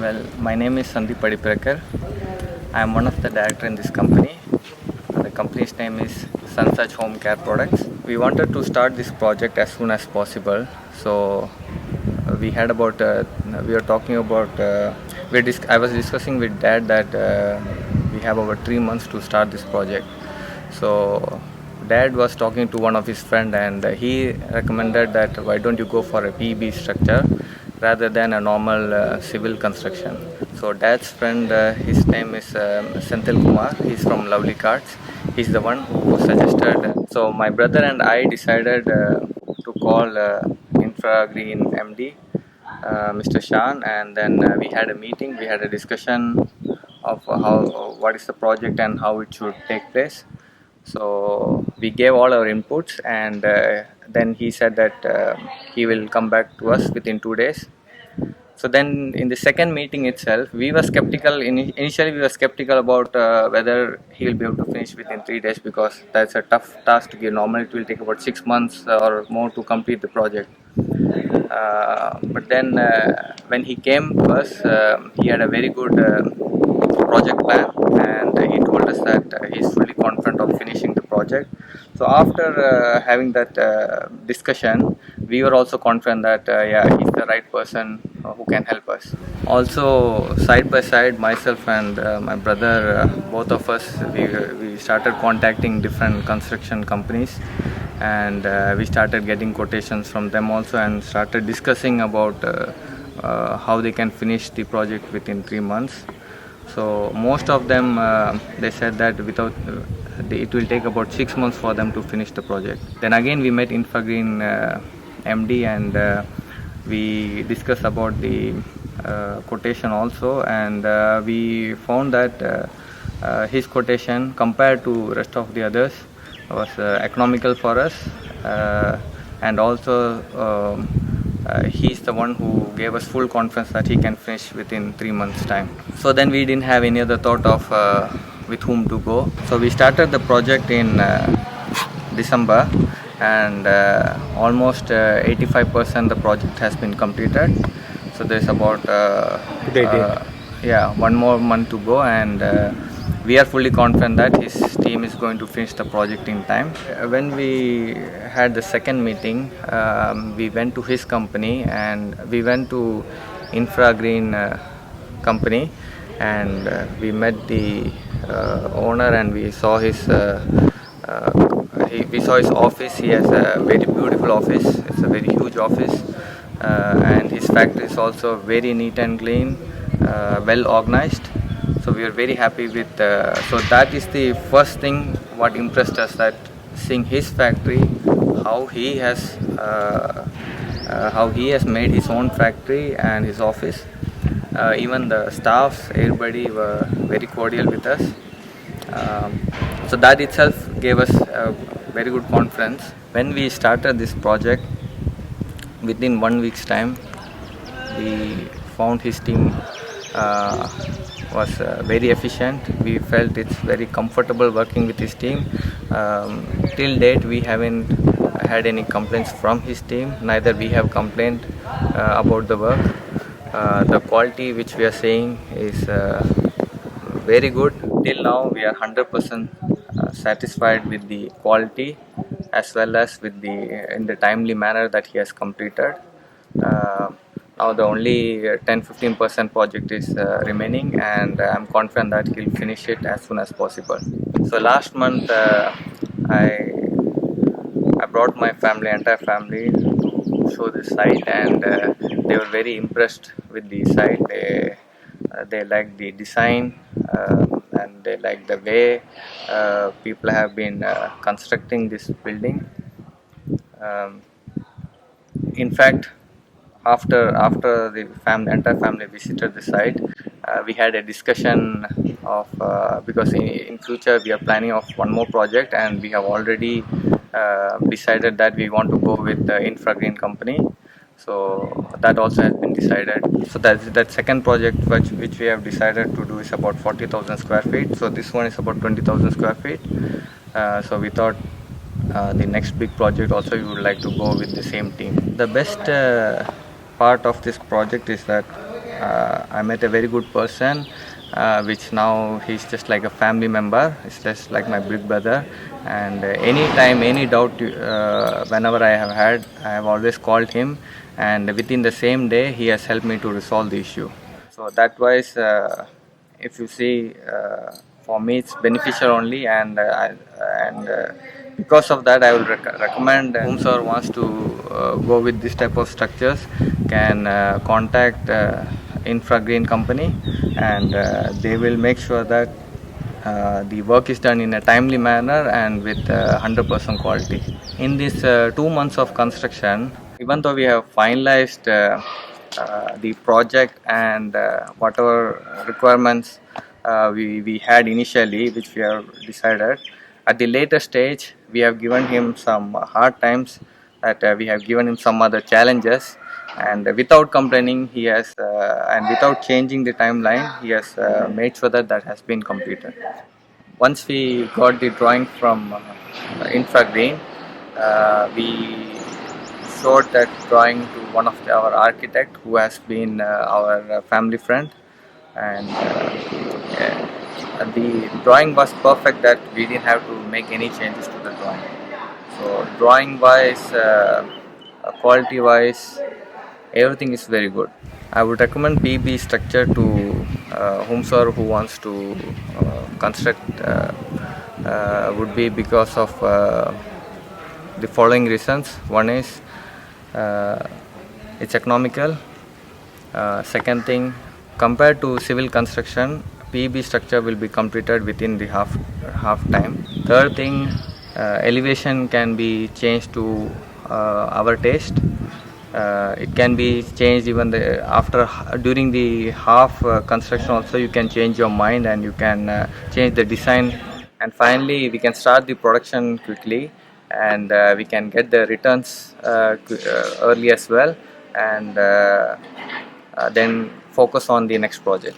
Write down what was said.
Well, my name is Sandeep Padiparakar. I am one of the director in this company. The company's name is Sunsach Home Care Products. We wanted to start this project as soon as possible. So we had about we were talking about I was discussing with Dad that we have about 3 months to start this project. So Dad was talking to one of his friend and he recommended that why don't you go for a PB structure rather than a normal civil construction. So Dad's friend, his name is Senthil Kumar. He's from Lovely Cards. He's the one who suggested. So my brother and I decided to call Infra Green MD, Mr. Shan, and then we had a meeting. We had a discussion of what is the project and how it should take place. So we gave all our inputs, and then he said that he will come back to us within 2 days. So then, in the second meeting itself, we were skeptical. Initially, we were skeptical about whether he will be able to finish within 3 days because that's a tough task to give. Normally, it will take about 6 months or more to complete the project. But then, when he came to us, he had a very good project plan, and he told us that he's fully confident of finishing the project. So after having that discussion, we were also confident that yeah, he's the right person who can help us. Also, side by side, myself and my brother, both of us, we started contacting different construction companies, and we started getting quotations from them also, and started discussing about how they can finish the project within 3 months. So most of them they said that it will take about 6 months for them to finish the project. Then again we met Infagreen MD, and we discussed about the quotation also, and we found that his quotation compared to rest of the others was economical for us, and also he's the one who gave us full confidence that he can finish within 3 months time. So then we didn't have any other thought of with whom to go. So we started the project in December, and almost 85% the project has been completed. So there's about one more month to go, and we are fully confident that his team is going to finish the project in time. When we had the second meeting, we went to his company, and we went to Infra Green company, and we met the owner, and we saw his office. He has a very beautiful office. It's a very huge office, and his factory is also very neat and clean, well organized. So we are very happy with. So that is the first thing what impressed us, that seeing his factory, how he has made his own factory and his office. Even the staffs, everybody were very cordial with us. So that itself gave us a very good confidence. When we started this project, within 1 week's time, we found his team was very efficient. We felt it's very comfortable working with his team. Till date, we haven't had any complaints from his team. Neither we have complained about the work. The quality which we are saying is very good. Till now, we are 100% satisfied with the quality as well as with in the timely manner that he has completed. Now the only 10-15% project is remaining, and I'm confident that he'll finish it as soon as possible. So last month I brought my entire family to show the site, and they were very impressed with the site. They liked the design, and they liked the way people have been constructing this building. In fact, after the entire family visited the site, we had a discussion of because in future we are planning of one more project, and we have already decided that we want to go with the Infra Green company. So that also has been decided. So that second project which we have decided to do is about 40,000 square feet. So this one is about 20,000 square feet. So we thought the next big project also we would like to go with the same team. The best part of this project is that I met a very good person, which now he's just like a family member. It's just like my big brother. And anytime, any doubt, whenever I have had, I have always called him, and within the same day, he has helped me to resolve the issue. So that wise, if you see, for me it's beneficial only, and because of that, I will recommend whomsoever wants to go with this type of structures can contact Infragreen company, and they will make sure that the work is done in a timely manner and with 100% quality. In this 2 months of construction, even though we have finalized the project and whatever requirements we had initially, which we have decided, at the later stage, we have given him some hard times, that we have given him some other challenges, and without complaining, he has, and without changing the timeline, he has made sure that that has been completed. Once we got the drawing from Infragreen, we showed that drawing to one of our architect who has been our family friend, and the drawing was perfect, that we didn't have to make any changes to the drawing. So drawing wise, quality wise, everything is very good. I would recommend PB structure to whomsoever who wants to construct, would be because of the following reasons. One is it's economical. Second thing, compared to civil construction, PEB structure will be completed within the half time. Third thing, elevation can be changed to our taste. It can be changed even during the half construction also. You can change your mind and you can change the design. And finally, we can start the production quickly, and we can get the returns early as well, and then focus on the next project.